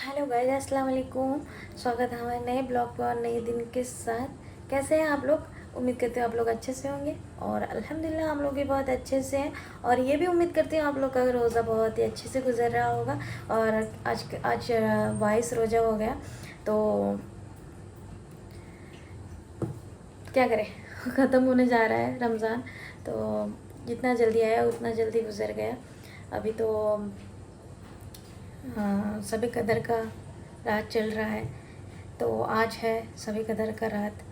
Hello guys, अस्सलाम वालेकुम। स्वागत है हमारे नए ब्लॉग पर और नए दिन के साथ। कैसे हैं आप लोग? उम्मीद करते हो आप लोग अच्छे से होंगे और अल्हम्दुलिल्लाह हम लोग भी बहुत अच्छे से हैं। और ये भी उम्मीद करती हूँ आप लोग का रोज़ा बहुत ही अच्छे से गुजर रहा होगा। और आज 22 रोज़ा हो गया, तो क्या करें ख़त्म होने जा रहा है रमज़ान। तो जितना जल्दी आया उतना जल्दी गुजर गया। अभी तो सभी कदर का रात चल रहा है। तो आज है सभी कदर का रात।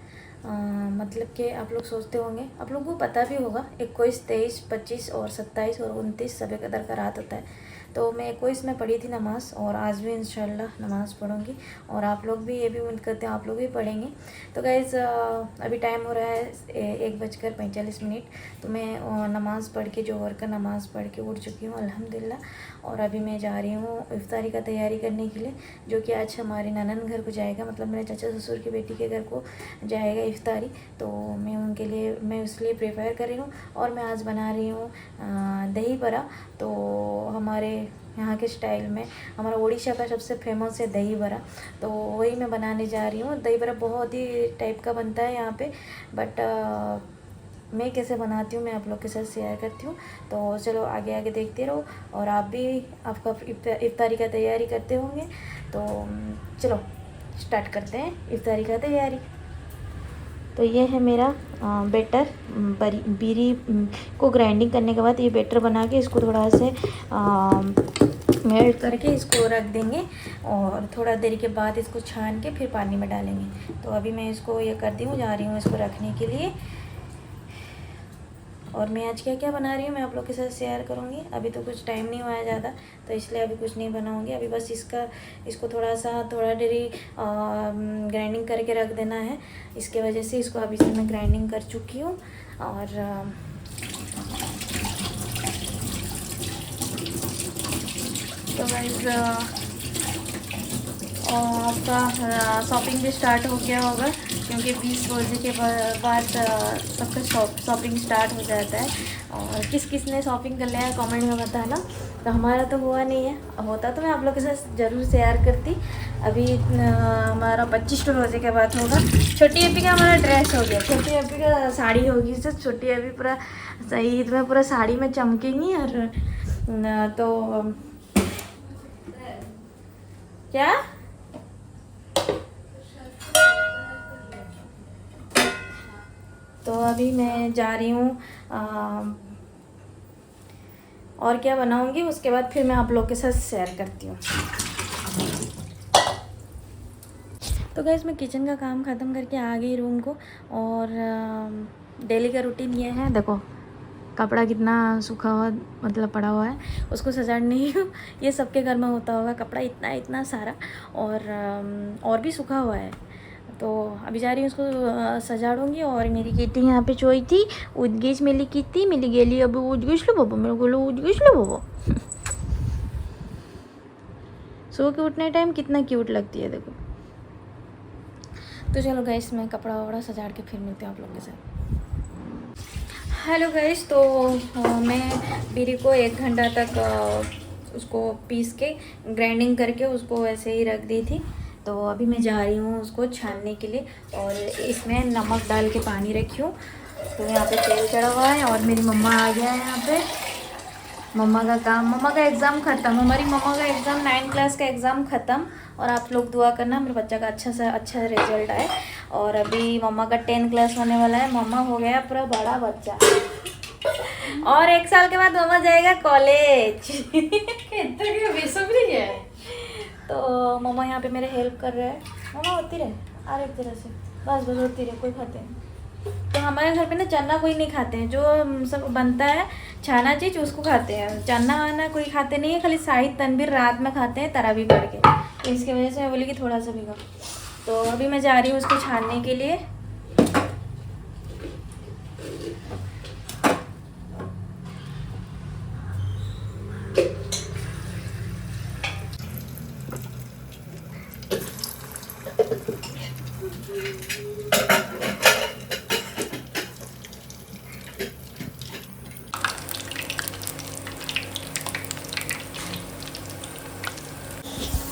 मतलब कि आप लोग सोचते होंगे, आप लोगों को पता भी होगा 21, 23, 25 और 27 और 29 सभी कदर का रात होता है। तो मैं 21 में पढ़ी थी नमाज़ और आज भी इंशाल्लाह नमाज़ पढ़ूँगी। और आप लोग भी ये भी उम्मीद करते हैं आप लोग भी पढ़ेंगे। तो गाइज़ अभी टाइम हो रहा है 1:45। तो मैं नमाज़ पढ़ के जोहर का नमाज़ पढ़ के उठ चुकी हूँ अल्हम्दुलिल्लाह। और अभी मैं जा रही हूँ इफ्तारी का तैयारी करने के लिए, जो कि आज हमारे ननन घर को जाएगा, मतलब मेरे चाचा ससुर की बेटी के घर को जाएगा इफ्तारी। तो मैं उनके लिए इसलिए प्रिपेयर कर रही हूँ। और मैं आज बना रही हूँ दही बड़ा। तो हमारे यहाँ के स्टाइल में हमारा उड़ीसा का सबसे फेमस है दही बड़ा, तो वही मैं बनाने जा रही हूँ। दही बड़ा बहुत ही टाइप का बनता है यहाँ पे, बट मैं कैसे बनाती हूँ मैं आप लोग के साथ शेयर करती हूँ। तो चलो आगे आगे देखते रहो। और आप भी आपका इफ्तारी का तैयारी करते होंगे। तो चलो स्टार्ट करते हैं इफ्तारी का तैयारी। तो ये है मेरा बेटर। बीरी को ग्राइंडिंग करने के बाद ये बेटर बना के इसको थोड़ा से मेल्ट करके इसको रख देंगे। और थोड़ा देर के बाद इसको छान के फिर पानी में डालेंगे। तो अभी मैं इसको ये करती हूँ, जा रही हूँ इसको रखने के लिए। और मैं आज क्या क्या बना रही हूँ मैं आप लोग के साथ शेयर करूँगी। अभी तो कुछ टाइम नहीं हुआ है ज़्यादा, तो इसलिए अभी कुछ नहीं बनाऊँगी। अभी बस इसको थोड़ा देरी ग्राइंडिंग करके रख देना है। इसके वजह से इसको अभी से मैं ग्राइंडिंग कर चुकी हूँ। और तो गाइस आपका शॉपिंग भी स्टार्ट हो गया होगा, क्योंकि 20 रोजे के बाद सबका शॉपिंग स्टार्ट हो जाता है। और किस किस ने शॉपिंग कर लिया है कमेंट में बताना। तो हमारा तो हुआ नहीं है, होता तो मैं आप लोग के साथ ज़रूर शेयर करती। अभी हमारा 25 रोजे के बाद होगा। छोटी अप्पी का हमारा ड्रेस हो गया, छोटी अप्पी का साड़ी होगी। तो छोटी अप्पी पूरा ईद में पूरा साड़ी में चमकेंगी। और तो क्या तो अभी मैं जा रही हूँ और क्या बनाऊँगी उसके बाद फिर मैं आप लोग के साथ शेयर करती हूँ। तो गैस मैं किचन का काम ख़त्म करके आ गई रूम को। और डेली का रूटीन ये है, देखो कपड़ा कितना सूखा हुआ मतलब पड़ा हुआ है, उसको सजाड़ नहीं हूँ। ये सबके घर में होता होगा, कपड़ा इतना इतना सारा और भी सूखा हुआ है। तो अभी जा रही हूँ उसको सजाड़ूंगी। और मेरी किटी यहाँ पे चोई थी, उदगेश मिली किती मिली गेली। अब उदगेश लो बाबा, मेरे को उदगेश लो बाबा। सो के उठने टाइम कितना क्यूट लगती है देखो। तो चलो गैस मैं कपड़ा वपड़ा सजाड़ के फिर मिलती हूँ आप लोगों के साथ। हेलो गैस, तो मैं बीरी को 1 घंटा तक उसको पीस के ग्राइंडिंग करके उसको ऐसे ही रख दी थी। तो अभी मैं जा रही हूँ उसको छानने के लिए। और इसमें नमक डाल के पानी रखी हूँ। तो यहाँ पे तेल चढ़ा हुआ है और मेरी मम्मा आ गया है यहाँ पे। मम्मा का एग्ज़ाम ख़त्म, हमारी मम्मा का एग्ज़ाम 9 क्लास का एग्ज़ाम ख़त्म। और आप लोग दुआ करना मेरे बच्चा का अच्छा से अच्छा रिजल्ट आए। और अभी मम्मा का 10 क्लास होने वाला है। मम्मा हो गया पूरा बड़ा बच्चा। और 1 साल के बाद मम्मा जाएगा कॉलेज। तो मम्मा यहाँ पे मेरे हेल्प कर रहे हैं। मम्मा होती रहे, आ रहे एक तरह से, बस होती रहे, कोई खाते हैं। तो हमारे घर पे ना चना कोई नहीं खाते हैं, जो सब बनता है छाना चीज़ उसको खाते हैं। चना वाना कोई खाते नहीं है, खाली शाहिद तनवीर रात में खाते हैं तरावी पढ़ के। तो इसकी वजह से मैं बोली कि थोड़ा सा भिगो। तो अभी मैं जा रही हूँ उसको छानने के लिए।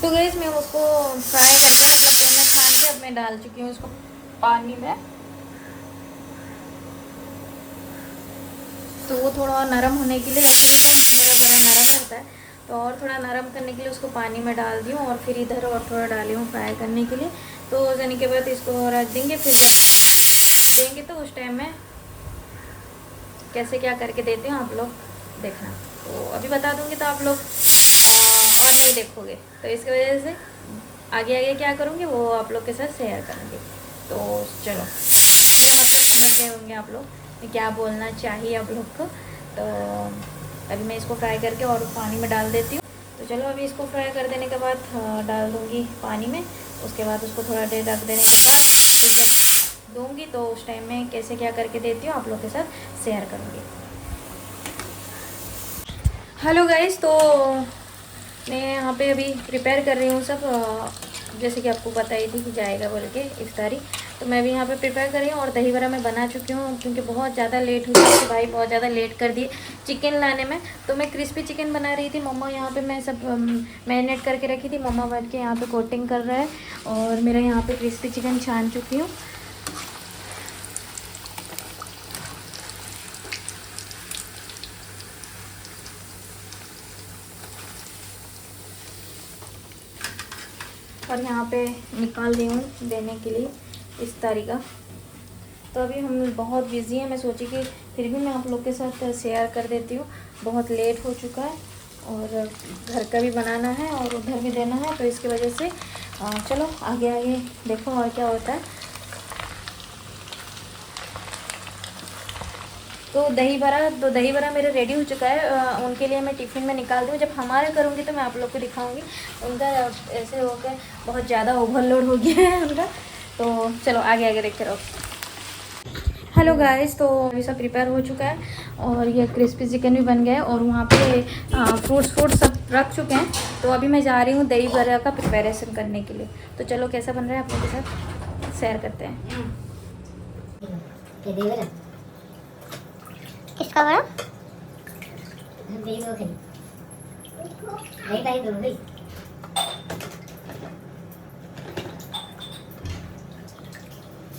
तो गैस मैं उसको फ्राई करके मतलब तेल में छान के अब मैं डाल चुकी हूँ उसको पानी में। तो वो थोड़ा नरम होने के लिए वैसे भी तो मेरा बड़ा नरम रहता है, तो और थोड़ा नरम करने के लिए उसको पानी में डाल दी हूँ और फिर इधर और थोड़ा डाली हूँ फ्राई करने के लिए। तो जाने के बाद इसको रख देंगे, फिर जब देंगे तो उस टाइम में कैसे क्या करके देते हैं आप लोग देखना। तो अभी बता दूँगी तो आप लोग और नहीं देखोगे, तो इसकी वजह से आगे आगे क्या करूँगी वो आप लोग के साथ शेयर करूँगी। तो चलो, मेरा मतलब समझ गए होंगे आप लोग क्या बोलना चाहिए आप लोग को। तो अभी मैं इसको फ्राई करके और पानी में डाल देती हूँ। तो चलो अभी इसको फ्राई कर देने के बाद डाल दूँगी पानी में। उसके बाद उसको थोड़ा देर रख देने के बाद फिर जब दूँगी तो उस टाइम में कैसे क्या करके देती हूँ आप लोग के साथ शेयर करूँगी। हेलो गाइस, तो मैं यहाँ पे अभी प्रिपेयर कर रही हूँ सब, जैसे कि आपको पता ही थी कि जाएगा बोल के इफ्तारी। तो मैं भी यहाँ पे प्रिपेयर कर रही हूँ और दही बड़ा मैं बना चुकी हूँ क्योंकि बहुत ज़्यादा लेट हो गई थी भाई, बहुत ज़्यादा लेट कर दिए चिकन लाने में। तो मैं क्रिस्पी चिकन बना रही थी, मम्मा यहाँ पे मैं सब मैरिनेट करके रखी थी, मम्मा बैठ के यहाँ पे कोटिंग कर रहा है और मेरा यहाँ पे क्रिस्पी चिकन छान चुकी हूँ। और यहाँ पे निकाल दी हूँ देने के लिए इस तरीका। तो अभी हम बहुत बिज़ी हैं, मैं सोची कि फिर भी मैं आप लोग के साथ शेयर कर देती हूँ। बहुत लेट हो चुका है और घर का भी बनाना है और उधर भी देना है, तो इसकी वजह से चलो आगे आगे देखो और क्या होता है। तो दही बड़ा मेरे रेडी हो चुका है, उनके लिए मैं टिफ़िन में निकाल दूँ। जब हमारा करूँगी तो मैं आप लोग को दिखाऊँगी। उनका ऐसे हो गया, बहुत ज़्यादा ओवरलोड हो गया है उनका। तो चलो आगे आगे देखते रहो। हेलो गाइस, तो अभी सब प्रिपेयर हो चुका है और ये क्रिस्पी चिकन भी बन गया है और वहाँ पे फ्रूट्स सब रख चुके हैं। तो अभी मैं जा रही हूँ दही बड़ा का प्रिपरेशन करने के लिए। तो चलो कैसा बन रहा है आप लोगों के साथ शेयर करते हैं। किसका बड़ा?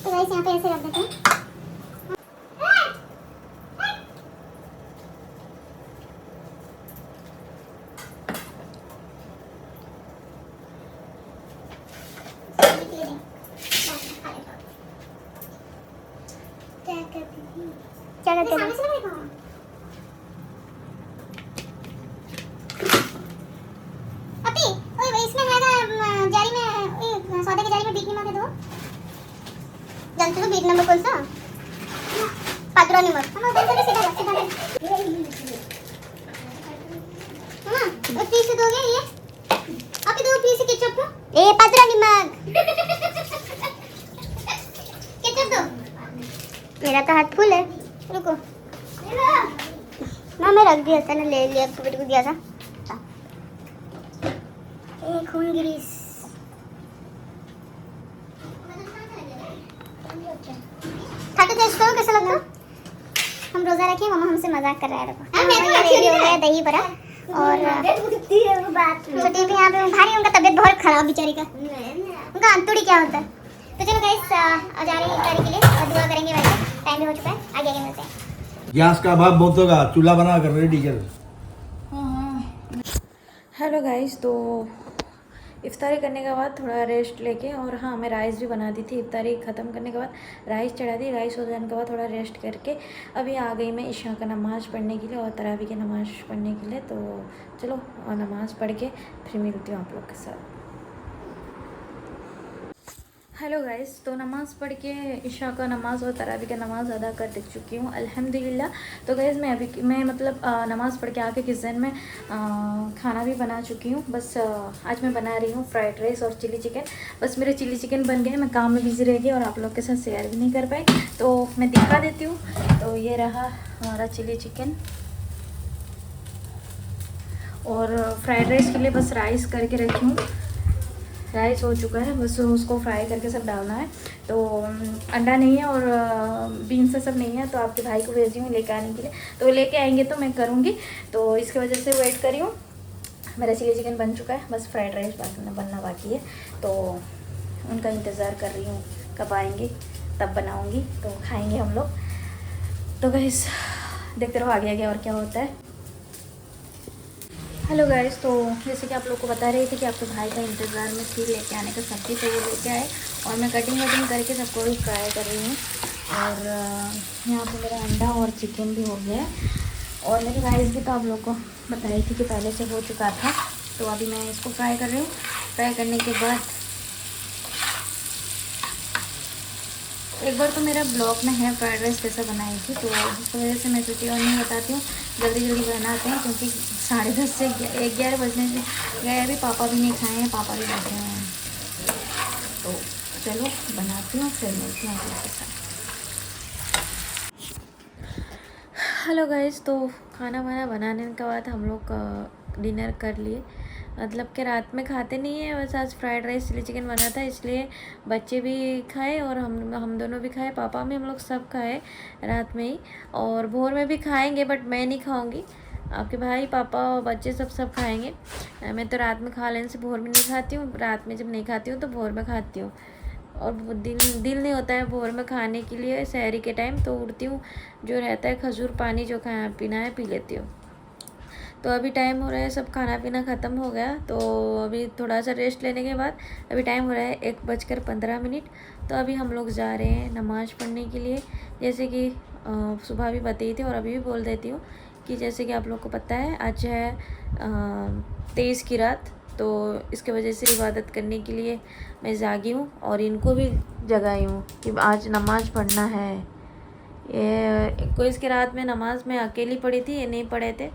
तो गाइस यहाँ पे ऐसे रख देते हैं। क्या करते हैं? अपी, ओए इसमें है ना जाली में, सौदे की जाली में बीट नमक है, दो जानते हो बीट नमक कौन सा? पात्रा नमक। हम उधर से सीधा हां एक पीस दोगे ये? अपी दो पीस केचप दो। ए पात्रा नमक केचप दो। मेरा तो हाथ फुल है, रुको ना, मैं रख दिया था ना, ले लिया तो को दिया था। एक खून गिरीस खा के टेस्ट करो कैसा लगता। हम रोजा रखे, मम्मा हमसे मजाक कर रहा है। देखो ये रेडी हो गया दही बड़ा और छोटी भी यहाँ पे भारी, उनका तबीयत बहुत खराब बेचारी का, उनका अंतुड़ी क्या होता है। तो चलो गाइस आ जा रही है इफ्तारी के लिए और दुआ करेंगे, वैसे टाइम भी हो चुका है, आगे आगे मिलते हैं। गैस का अभाव बहुत होगा, चूल्हा बना कर रेडी कर। हेलो गाइस, तो इफ्तारी करने के बाद थोड़ा रेस्ट लेके, और हाँ मैं राइस भी बना दी थी। इफ्तारी ख़त्म करने के बाद राइस चढ़ा दी, राइस हो जाने के बाद थोड़ा रेस्ट करके अभी आ गई मैं इशा का नमाज़ पढ़ने के लिए और तरावी की नमाज़ पढ़ने के लिए। तो चलो नमाज़ पढ़ के फिर मिलती हूँ आप लोग के साथ। हेलो गाइस, तो नमाज़ पढ़ के इशा का नमाज़ और तरावी का नमाज़ अदा कर देख चुकी हूँ अल्हम्दुलिल्लाह। तो गाइस मैं मतलब नमाज़ पढ़ के आके किचन में खाना भी बना चुकी हूँ। बस आज मैं बना रही हूँ फ्राइड राइस और चिली चिकन। बस मेरे चिली चिकन बन गए, मैं काम में बिज़ी रह गई और आप लोग के साथ शेयर भी नहीं कर पाई, तो मैं दिखा देती हूँ। तो ये रहा हमारा चिली चिकन और फ्राइड राइस के लिए बस राइस करके रखी हूँ। राइस हो चुका है, बस उसको फ्राई करके सब डालना है। तो अंडा नहीं है और बीन्स सब नहीं है, तो आपके भाई को भेजी हूँ लेके आने के लिए। तो लेके आएंगे तो मैं करूँगी, तो इसकी वजह से वेट करी हूँ। मेरा चिली चिकन बन चुका है, बस फ्राइड राइस बनना बाकी है। तो उनका इंतज़ार कर रही हूँ, कब आएंगे तब बनाऊँगी तो खाएंगे हम लोग। तो गाइस देखते रहो आगे आगे और क्या होता है। हेलो गाइस, तो जैसे कि आप लोग को बता रही थी कि आपके भाई का इंतज़ार में थी लेके आने का सब्ज़ी, तो वो लेके आए और मैं कटिंग वटिंग करके सबको भी फ्राई कर रही हूँ। और यहाँ पे मेरा अंडा और चिकन भी हो गया है। और मेरी राइस भी तो आप लोग को बताई थी कि पहले से हो चुका था। तो अभी मैं इसको फ्राई कर रही हूँ। फ्राई करने के बाद एक बार तो मेरा ब्लॉग में है फ्राइड राइस कैसा बनाई थी, तो जिसकी वजह से मैं सोची और नहीं बताती हूँ, जल्दी जल्दी बनाते हैं क्योंकि 10:30 से 11 बजने से गए, अभी पापा भी नहीं खाए हैं, पापा भी बैठे हुए हैं। तो चलो बनाती हूँ, फिर मिलती हूँ आपके साथ। हेलो गाइस, तो खाना वाना बनाने के बाद हम लोग डिनर कर लिए। मतलब कि रात में खाते नहीं है, बस आज फ्राइड राइस चिली चिकन बना था इसलिए बच्चे भी खाए और हम दोनों भी खाए, पापा में हम लोग सब खाए रात में ही। और भोर में भी खाएंगे बट मैं नहीं खाऊंगी, आपके भाई पापा और बच्चे सब खाएंगे। मैं तो रात में खा लेने से भोर में नहीं खाती हूँ, रात में जब नहीं खाती हूँ तो भोर में खाती हूँ। और दिल नहीं होता है भोर में खाने के लिए सहरी के टाइम, तो उठती हूँ जो रहता है खजूर पानी जो पीना है पी लेती हूँ। तो अभी टाइम हो रहा है, सब खाना पीना ख़त्म हो गया, तो अभी थोड़ा सा रेस्ट लेने के बाद अभी टाइम हो रहा है 1:15। तो अभी हम लोग जा रहे हैं नमाज़ पढ़ने के लिए। जैसे कि सुबह भी बताई थी और अभी भी बोल देती हूँ कि जैसे कि आप लोग को पता है आज है 23 की रात, तो इसके वजह से इबादत करने के लिए मैं जागी हूँ और इनको भी जगाई हूँ कि आज नमाज़ पढ़ना है। ये कोई इसके रात में नमाज में अकेली पढ़ी थी, ये नहीं पढ़े थे,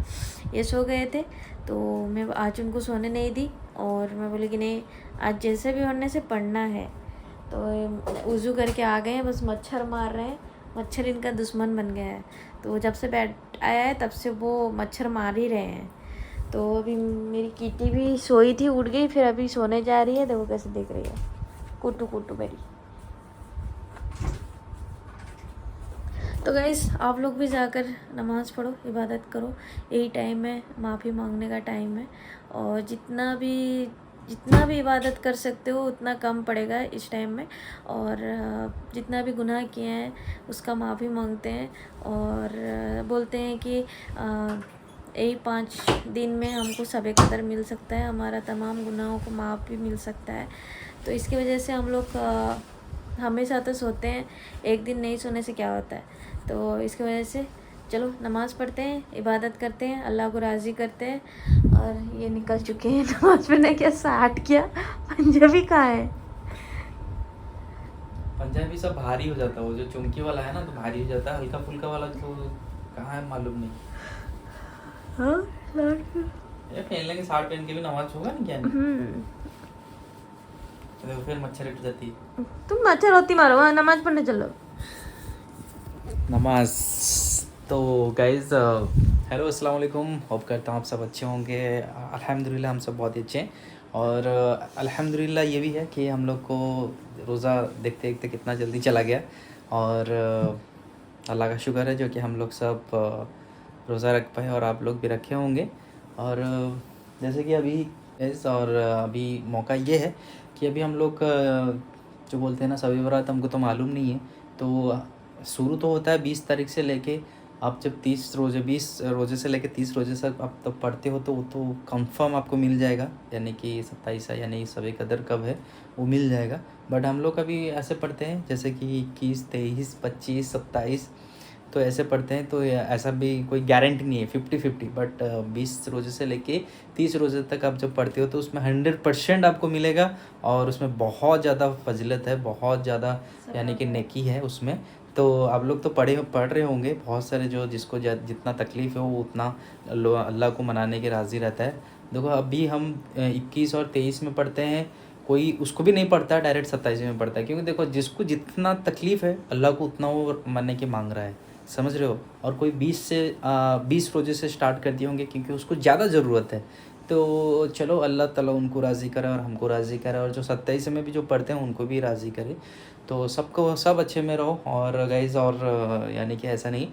ये सो गए थे, तो मैं आज उनको सोने नहीं दी और मैं बोली कि नहीं आज जैसे भी होने से पढ़ना है। तो वज़ू करके आ गए हैं, बस मच्छर मार रहे हैं, मच्छर इनका दुश्मन बन गया है। तो जब से बैठ आया है तब से वो मच्छर मार ही रहे हैं। तो अभी मेरी कीटी भी सोई थी, उठ गई, फिर अभी सोने जा रही है, देखो कैसे देख रही है, कुटू कुटू मेरी। तो गाइस आप लोग भी जाकर नमाज़ पढ़ो, इबादत करो, यही टाइम है, माफ़ी मांगने का टाइम है। और जितना भी इबादत कर सकते हो उतना कम पड़ेगा इस टाइम में। और जितना भी गुनाह किए हैं उसका माफ़ी मांगते हैं और बोलते हैं कि यही 5 दिन में हमको सबे कदर मिल सकता है, हमारा तमाम गुनाहों को माफ़ भी मिल सकता है। तो इसकी वजह से हम लोग हमेशा तो सोते हैं, एक दिन नहीं सोने से क्या होता है। तो इसकी वजह से चलो नमाज़ पढ़ते हैं, इबादत करते हैं, अल्लाह को राज़ी करते हैं। और ये निकल चुके हैं नमाज़ पढ़ने के, 60 किया। पंजाबी कहाँ है? पंजाबी सब भारी हो जाता है, वो जो चुमकी वाला है ना तो भारी हो जाता है, हल्का फुल्का वाला तो कहाँ है मालूम नहीं। हाँ ये पहन लेंगे, 60 पहन के भी नमाज होगा नहीं क्या नहीं? तो फिर मच्छर उठ जाती है। तुम मच्छर होती मारो, नमाज़ पढ़ने चलो। नमाज। तो गाइज़ हेलो अस्सलाम वालेकुम, होप करता हूँ आप सब अच्छे होंगे। अल्हम्दुलिल्लाह हम सब बहुत ही अच्छे हैं। और अल्हम्दुलिल्लाह ये भी है कि हम लोग को रोज़ा देखते देखते कितना जल्दी चला गया। और अल्लाह का शुक्र है जो कि हम लोग सब रोज़ा रख पाए और आप लोग भी रखे होंगे। और जैसे कि अभी मौका ये है कि अभी हम लोग जो बोलते हैं ना शब बरात, हमको तो मालूम नहीं है। तो शुरू तो होता है 20 तारीख से लेके, आप जब 20 रोज़े से लेके 30 रोज़े तक आप तब पढ़ते हो तो वो तो कंफर्म आपको मिल जाएगा, यानी कि 27 है, यानी शब कदर कब है वो मिल जाएगा। बट हम लोग अभी ऐसे पढ़ते हैं जैसे कि 21, 23, 25, 27 तो ऐसे पढ़ते हैं। तो ऐसा भी कोई गारंटी नहीं है, 50-50। बट 20 रोज़े से लेके 30 रोज़े तक आप जब पढ़ते हो तो उसमें 100% आपको मिलेगा। और उसमें बहुत ज़्यादा फजीलत है, बहुत ज़्यादा यानी कि नेकी है उसमें। तो आप लोग तो पढ़ रहे होंगे, बहुत सारे जो जिसको जितना तकलीफ़ है वो उतना अल्लाह को मनाने के राज़ी रहता है। देखो अभी हम 21 और 23 में पढ़ते हैं, कोई उसको भी नहीं पढ़ता, डायरेक्ट 27 में पढ़ता है। क्योंकि देखो जिसको जितना तकलीफ़ है अल्लाह को उतना वो मरने के मांग रहा है, समझ रहे हो। और कोई 20 रोज़े से स्टार्ट कर दिए होंगे क्योंकि उसको ज़्यादा ज़रूरत है। तो चलो अल्लाह ताला उनको राज़ी करे और हमको राज़ी करे, और जो 27 में भी जो पढ़ते हैं उनको भी राज़ी करे। तो सबको सब अच्छे में रहो। और गाइज़ और यानी कि ऐसा नहीं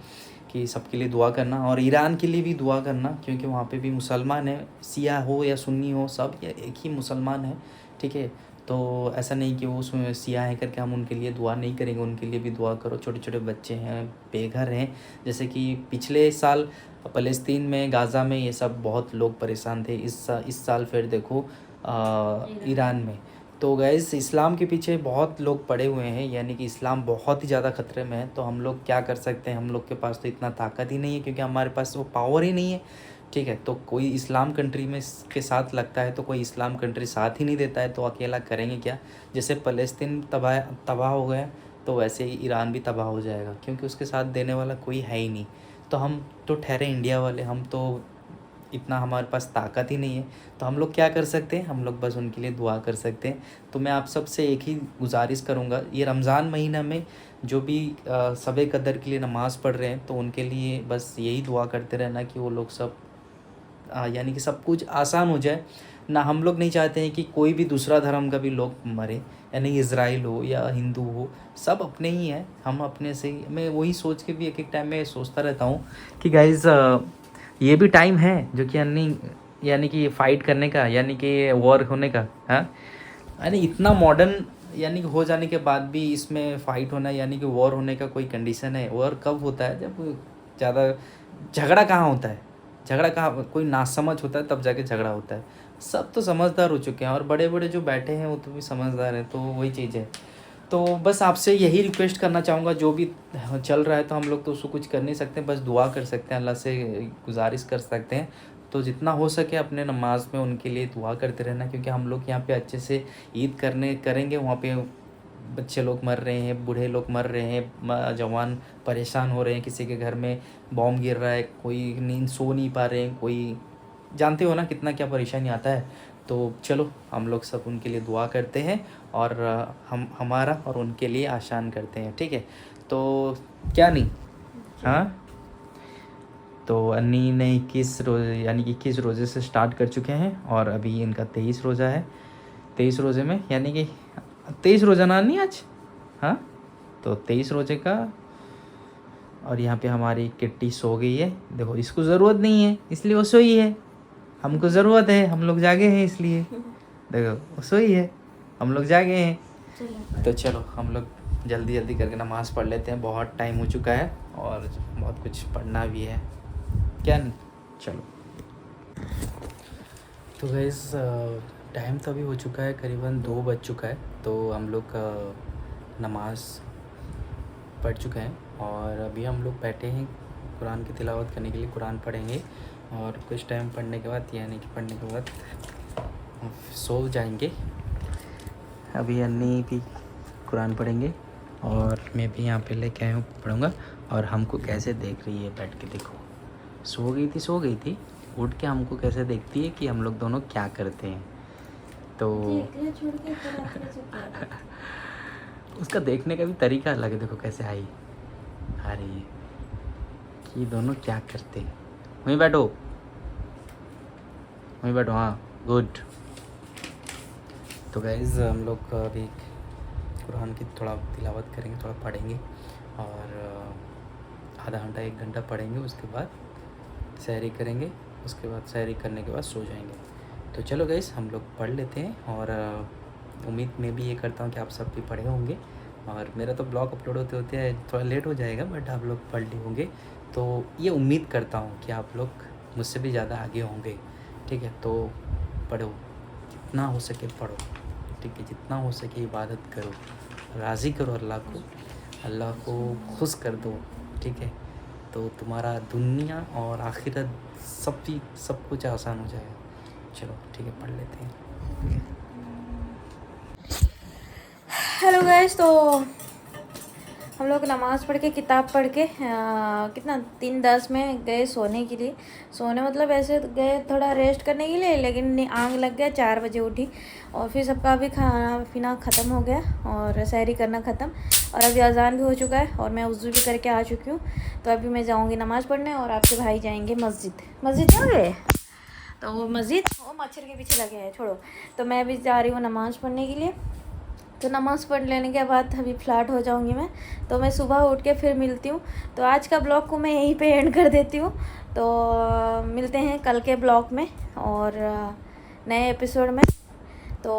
बाकी सबके लिए दुआ करना और ईरान के लिए भी दुआ करना, क्योंकि वहाँ पे भी मुसलमान है, सिया हो या सुन्नी हो, सब एक ही मुसलमान है, ठीक है। तो ऐसा नहीं कि वो सिया है करके हम उनके लिए दुआ नहीं करेंगे, उनके लिए भी दुआ करो। छोटे छोटे बच्चे हैं, बेघर हैं, जैसे कि पिछले साल फ़लस्तीन में, गाज़ा में ये सब बहुत लोग परेशान थे। इस साल फिर देखो ईरान में। तो गैस इस्लाम के पीछे बहुत लोग पड़े हुए हैं, यानी कि इस्लाम बहुत ही ज़्यादा ख़तरे में है। तो हम लोग क्या कर सकते हैं, हम लोग के पास तो इतना ताकत ही नहीं है, क्योंकि हमारे पास वो पावर ही नहीं है, ठीक है। तो कोई इस्लाम कंट्री में के साथ लगता है तो कोई इस्लाम कंट्री साथ ही नहीं देता है, तो अकेला करेंगे क्या। जैसे फ़लस्तीन तबाह हो गया, तो वैसे ही ईरान भी तबाह हो जाएगा, क्योंकि उसके साथ देने वाला कोई है ही नहीं। तो हम तो ठहरे इंडिया वाले, हम तो इतना हमारे पास ताकत ही नहीं है। तो हम लोग क्या कर सकते हैं, हम लोग बस उनके लिए दुआ कर सकते हैं। तो मैं आप सबसे एक ही गुजारिश करूँगा, ये रमज़ान महीना में जो भी शब कदर के लिए नमाज़ पढ़ रहे हैं, तो उनके लिए बस यही दुआ करते रहना कि वो लोग सब यानी कि सब कुछ आसान हो जाए ना। हम लोग नहीं चाहते हैं कि कोई भी दूसरा धर्म का भी लोग मरे, यानी इज़राइल हो या हिंदू हो, सब अपने ही हैं, हम अपने से ही। मैं वही सोच के भी एक टाइम में सोचता रहता हूँ कि गाइज़ ये भी टाइम है जो कि यानी कि फ़ाइट करने का, यानी कि वॉर होने का। हाँ, यानी इतना मॉडर्न यानी कि हो जाने के बाद भी इसमें फ़ाइट होना, यानी कि वॉर होने का कोई कंडीशन है। वॉर कब होता है, जब ज़्यादा झगड़ा कहाँ होता है, झगड़ा कहाँ, कोई नासमझ होता है तब जाके झगड़ा होता है। सब तो समझदार हो चुके हैं, और बड़े बड़े जो बैठे हैं वो तो भी समझदार हैं, तो वही चीज़ है। तो बस आपसे यही रिक्वेस्ट करना चाहूँगा, जो भी चल रहा है तो हम लोग तो उसको कुछ कर नहीं सकते, बस दुआ कर सकते हैं, अल्लाह से गुजारिश कर सकते हैं। तो जितना हो सके अपने नमाज में उनके लिए दुआ करते रहना, क्योंकि हम लोग यहाँ पे अच्छे से ईद करेंगे। वहाँ पे बच्चे लोग मर रहे हैं, बूढ़े लोग मर रहे हैं, जवान परेशान हो रहे हैं, किसी के घर में बॉम्ब गिर रहा है, कोई नींद सो नहीं पा रहे हैं, कोई जानते हो ना कितना क्या परेशानी आता है। तो चलो हम लोग सब उनके लिए दुआ करते हैं, और हम हमारा और उनके लिए आसान करते हैं, ठीक है। तो क्या नहीं, हाँ, तो अन्नी ने 21 रोज़े यानी कि 21 रोज़े से स्टार्ट कर चुके हैं, और अभी इनका 23 रोज़ा है। 23 रोज़े में यानी कि 23 रोज़ा ना अन्नी आज, हाँ, तो 23 रोज़े का। और यहाँ पे हमारी किट्टी सो गई है, देखो इसको ज़रूरत नहीं है इसलिए वो सोई है, हमको ज़रूरत है, हम लोग जागे हैं इसलिए, देखो वो सोई है, हम लोग जागे हैं। तो चलो हम लोग जल्दी जल्दी करके नमाज़ पढ़ लेते हैं, बहुत टाइम हो चुका है और बहुत कुछ पढ़ना भी है, क्या नहीं। चलो तो गाइस टाइम तो अभी हो चुका है, करीबन 2 बज चुका है। तो हम लोग नमाज़ पढ़ चुके हैं, और अभी हम लोग बैठे हैं कुरान की तिलावत करने के लिए। कुरान पढ़ेंगे, और कुछ टाइम पढ़ने के बाद, यानी कि पढ़ने के बाद सो जाएंगे। अभी अन्नी भी कुरान पढ़ेंगे, और मैं भी यहाँ पे लेके आया हूँ, पढ़ूँगा। और हमको कैसे देख रही है बैठ के, देखो सो गई थी, उठ के हमको कैसे देखती है कि हम लोग दोनों क्या करते हैं। तो उसका देखने का भी तरीका अलग है, देखो कैसे आई आ रही है कि ये दोनों क्या करते हैं। वहीं बैठो, हाँ, गुड। तो गाइज़ हम लोग अभी कुरान की थोड़ा तिलावत करेंगे, थोड़ा पढ़ेंगे, और आधा घंटा 1 घंटा पढ़ेंगे, उसके बाद सहरी करेंगे, उसके बाद सहरी करने के बाद सो जाएंगे। तो चलो गाइज़ हम लोग पढ़ लेते हैं, और उम्मीद मैं भी ये करता हूँ कि आप सब भी पढ़े होंगे। और मेरा तो ब्लॉग अपलोड होते होते थोड़ा लेट हो जाएगा, बट आप लोग पढ़ लिए होंगे, तो ये उम्मीद करता हूँ कि आप लोग मुझसे भी ज़्यादा आगे होंगे, ठीक है। तो पढ़ो, जितना हो सके पढ़ो, ठीक है, जितना हो सके इबादत करो, राज़ी करो अल्लाह को खुश कर दो, ठीक है। तो तुम्हारा दुनिया और आखिरत सब कुछ आसान हो जाएगा। चलो ठीक है, पढ़ लेते हैं। हेलो गाइस, तो हम लोग नमाज़ पढ़ के, किताब पढ़ के कितना 3:10 में गए सोने के लिए। सोने मतलब ऐसे गए थोड़ा रेस्ट करने के लिए, लेकिन आग लग गया, 4 बजे उठी, और फिर सबका भी खाना पीना ख़त्म हो गया और सहरी करना ख़त्म, और अभी अजान भी हो चुका है, और मैं वज़ू भी करके आ चुकी हूँ। तो अभी मैं जाऊँगी नमाज़ पढ़ने, और आपके भाई जाएंगे मस्जिद जाओगे, तो वो मस्जिद वो मच्छर के पीछे लगे हैं, छोड़ो। तो मैं भी जा रही हूँ नमाज़ पढ़ने के लिए। तो नमाज़ पढ़ लेने के बाद अभी फ्लैट हो जाऊंगी मैं, तो मैं सुबह उठ के फिर मिलती हूँ। तो आज का ब्लॉग को मैं यहीं पे एंड कर देती हूँ। तो मिलते हैं कल के ब्लॉग में और नए एपिसोड में। तो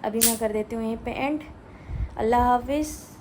अभी मैं कर देती हूँ यहीं पे एंड। अल्लाह हाफिज़।